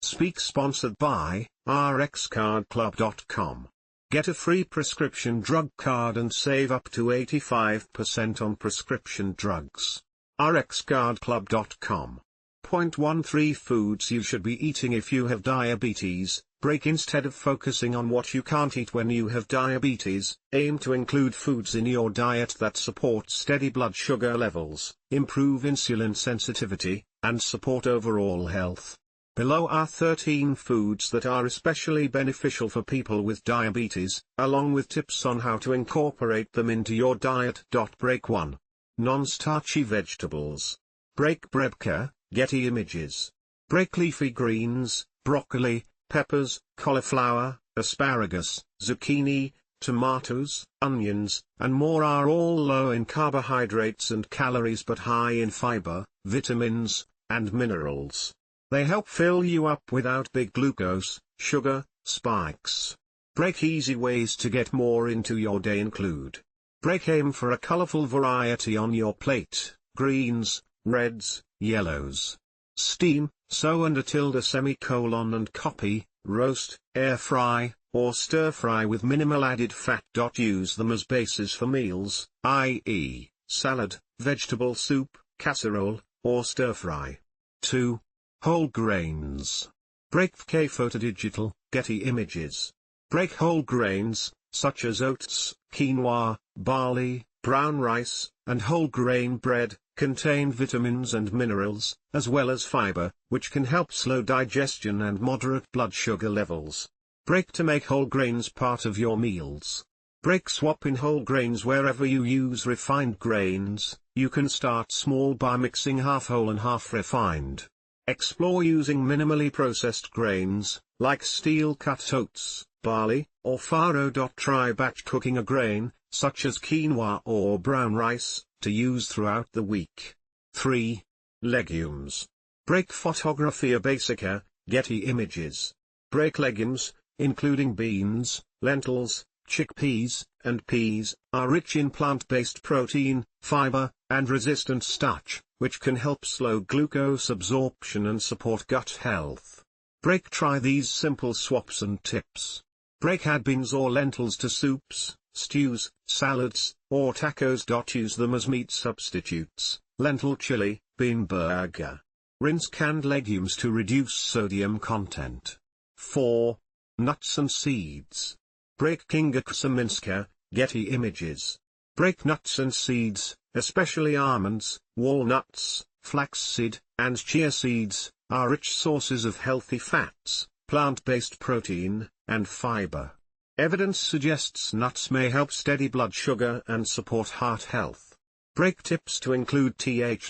Speak sponsored by rxcardclub.com. Get a free prescription drug card and save up to 85% on prescription drugs. rxcardclub.com. Point 13 Foods you should be eating if you have diabetes. Break instead of focusing on what you can't eat when you have diabetes, aim to include foods in your diet that support steady blood sugar levels, improve insulin sensitivity, and support overall health. Below are 13 foods that are especially beneficial for people with diabetes, along with tips on how to incorporate them into your diet. Break 1. Non-starchy vegetables. Break brebca, Getty Images. Break leafy greens, broccoli, peppers, cauliflower, asparagus, zucchini, tomatoes, onions, and more are all low in carbohydrates and calories but high in fiber, vitamins, and minerals. They help fill you up without big glucose, sugar, spikes. Break easy ways to get more into your day include. Break aim for a colorful variety on your plate, greens, reds, yellows. Steam, sew and and copy, roast, air fry, or stir fry with minimal added fat. Use them as bases for meals, i.e., salad, vegetable soup, casserole, or stir fry. 2. Whole grains. Break fcafotodigital, Getty Images. Break whole grains, such as oats, quinoa, barley, brown rice, and whole grain bread, contain vitamins and minerals, as well as fiber, which can help slow digestion and moderate blood sugar levels. Break to make whole grains part of your meals. Break swap in whole grains wherever you use refined grains. You can start small by mixing half whole and half refined. Explore using minimally processed grains, like steel-cut oats, barley, or farro.Try batch cooking a grain, such as quinoa or brown rice, to use throughout the week. 3. Legumes. Break photography a brebca, Getty Images. Break legumes, including beans, lentils, chickpeas, and peas, are rich in plant-based protein, fiber, and resistant starch, which can help slow glucose absorption and support gut health. Break try these simple swaps and tips. Break add beans or lentils to soups, stews, salads, or tacos. Use them as meat substitutes, lentil chili, bean burger. Rinse canned legumes to reduce sodium content. 4. Nuts and seeds. Break Kinga Krzeminska, Getty Images. Break nuts and seeds, especially almonds, walnuts, flaxseed, and chia seeds, are rich sources of healthy fats, plant-based protein, and fiber. Evidence suggests nuts may help steady blood sugar and support heart health. Break tips to include th/speak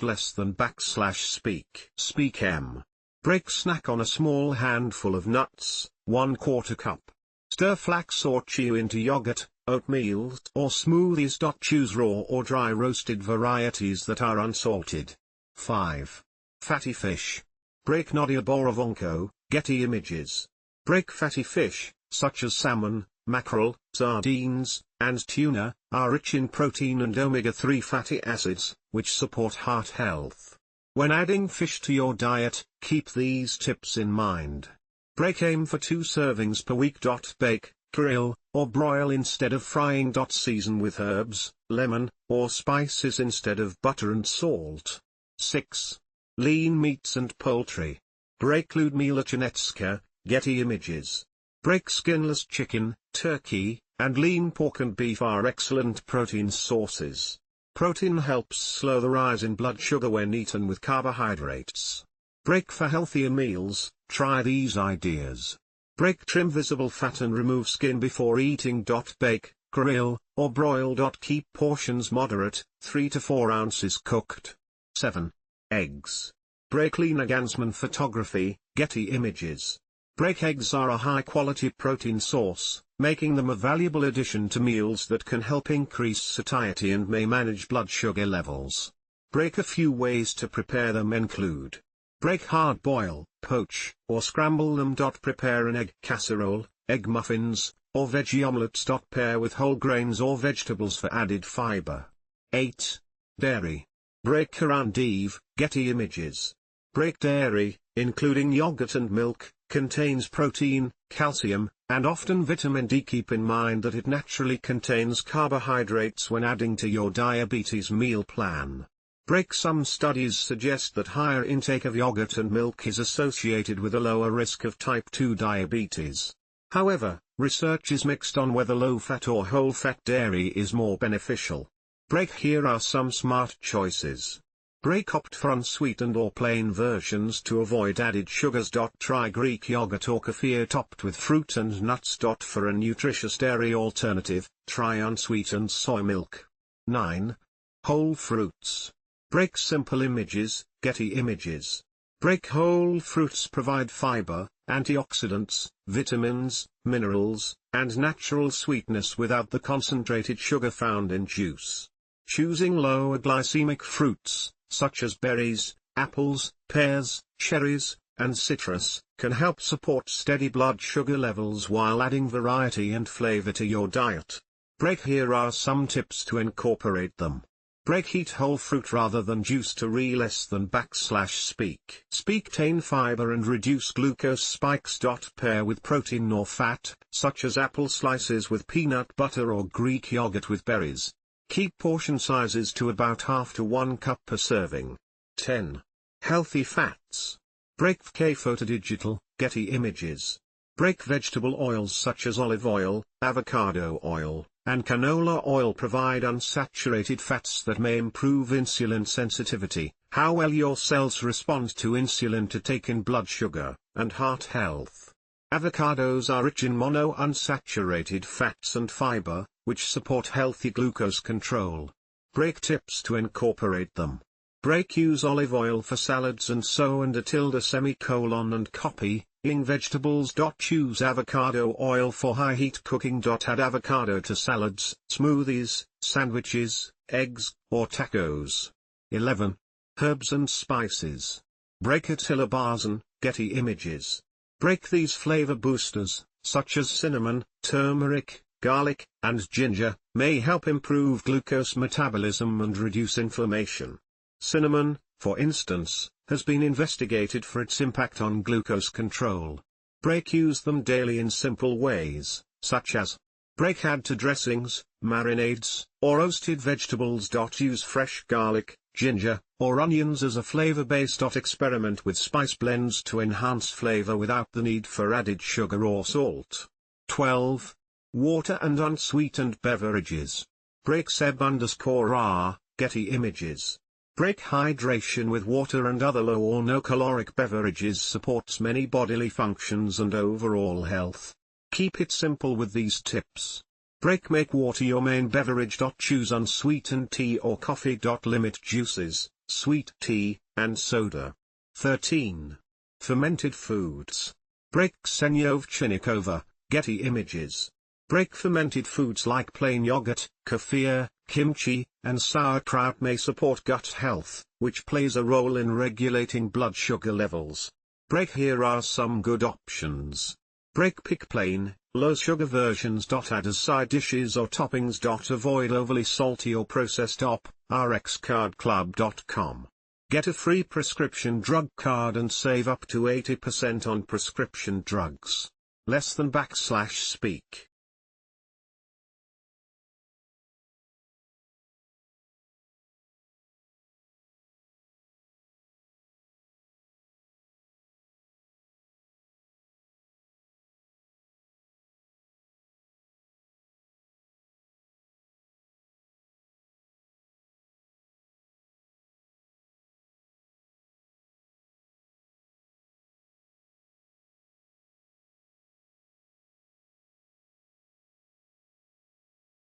m. Break snack on a small handful of nuts, 1/4 cup. Stir flax or chia into yogurt, oatmeal, or smoothies. Choose raw or dry roasted varieties that are unsalted. 5. Fatty fish. Break Nadiia Borovenko, Getty Images. Break fatty fish, such as salmon, mackerel, sardines, and tuna, are rich in protein and omega-3 fatty acids, which support heart health. When adding fish to your diet, keep these tips in mind. Break aim for 2 servings per week. Bake, grill, or broil instead of frying. Season with herbs, lemon, or spices instead of butter and salt. 6. Lean meats and poultry. Break Liudmila Chernetska, Getty Images. Break skinless chicken, turkey, and lean pork and beef are excellent protein sources. Protein helps slow the rise in blood sugar when eaten with carbohydrates. Break for healthier meals, try these ideas. Break trim visible fat and remove skin before eating. Bake, grill, or broil. Keep portions moderate, 3 to 4 ounces cooked. 7. Eggs. Break Lena Ganssmann Photography, Getty Images. Break eggs are a high-quality protein source, making them a valuable addition to meals that can help increase satiety and may manage blood sugar levels. Break a few ways to prepare them include: break hard boil, poach, or scramble them. Prepare an egg casserole, egg muffins, or veggie omelets.Pair with whole grains or vegetables for added fiber. 8. Dairy. Break Karandeve, Getty Images. Break dairy, including yogurt and milk, contains protein, calcium, and often vitamin D. Keep in mind that it naturally contains carbohydrates when adding to your diabetes meal plan. Break. Some studies suggest that higher intake of yogurt and milk is associated with a lower risk of type 2 diabetes. However, research is mixed on whether low-fat or whole-fat dairy is more beneficial. Break. Here are some smart choices. Break. Opt for unsweetened or plain versions to avoid added sugars.Try Greek yogurt or kefir topped with fruit and nuts.For a nutritious dairy alternative, try unsweetened soy milk. 9. Whole fruits. Break. Simple images, Getty Images. Break. Whole fruits provide fiber, antioxidants, vitamins, minerals, and natural sweetness without the concentrated sugar found in juice. Choosing lower glycemic fruits, such as berries, apples, pears, cherries, and citrus, can help support steady blood sugar levels while adding variety and flavor to your diet. Break. Here are some tips to incorporate them. Break. Eat whole fruit rather than juice to less than /speak. Contain fiber and reduce glucose. Spikes.Pair with protein or fat, such as apple slices with peanut butter or Greek yogurt with berries. Keep portion sizes to about half to 1 cup per serving. 10. Healthy fats. Break. Fcafotodigital, Getty Images. Break. Vegetable oils such as olive oil, avocado oil, and canola oil provide unsaturated fats that may improve insulin sensitivity, how well your cells respond to insulin to take in blood sugar, and heart health. Avocados are rich in monounsaturated fats and fiber, which support healthy glucose control. Break. Tips to incorporate them. Break. Use olive oil for salads and and copy, eating.Vegetables.Use avocado oil for high heat cooking. Add avocado to salads, smoothies, sandwiches, eggs, or tacos. 11. Herbs and spices. Break. Attila Barzan, Getty Images. Break. These flavor boosters, such as cinnamon, turmeric, garlic, and ginger, may help improve glucose metabolism and reduce inflammation. Cinnamon, for instance, has been investigated for its impact on glucose control. Break. Use them daily in simple ways, such as break. Add to dressings, marinades, or roasted vegetables. Use fresh garlic, ginger, or onions as a flavor base. Experiment with spice blends to enhance flavor without the need for added sugar or salt. 12. Water and unsweetened beverages. Break. Seb_R, Getty Images. Break. Hydration with water and other low or no caloric beverages supports many bodily functions and overall health. Keep it simple with these tips. Break. Make water your main beverage. Choose unsweetened tea or coffee. Limit juices, sweet tea, and soda. 13. Fermented foods. Break. Ksenia Ovchinnikova, Getty Images. Break. Fermented foods like plain yogurt, kefir, kimchi, and sauerkraut may support gut health, which plays a role in regulating blood sugar levels. Break. Here are some good options. Break. Pick plain, low-sugar versions. Add as side dishes or toppings. Avoid overly salty or processed. rxcardclub.com. Get a free prescription drug card and save up to 80% on prescription drugs. Less than /speak.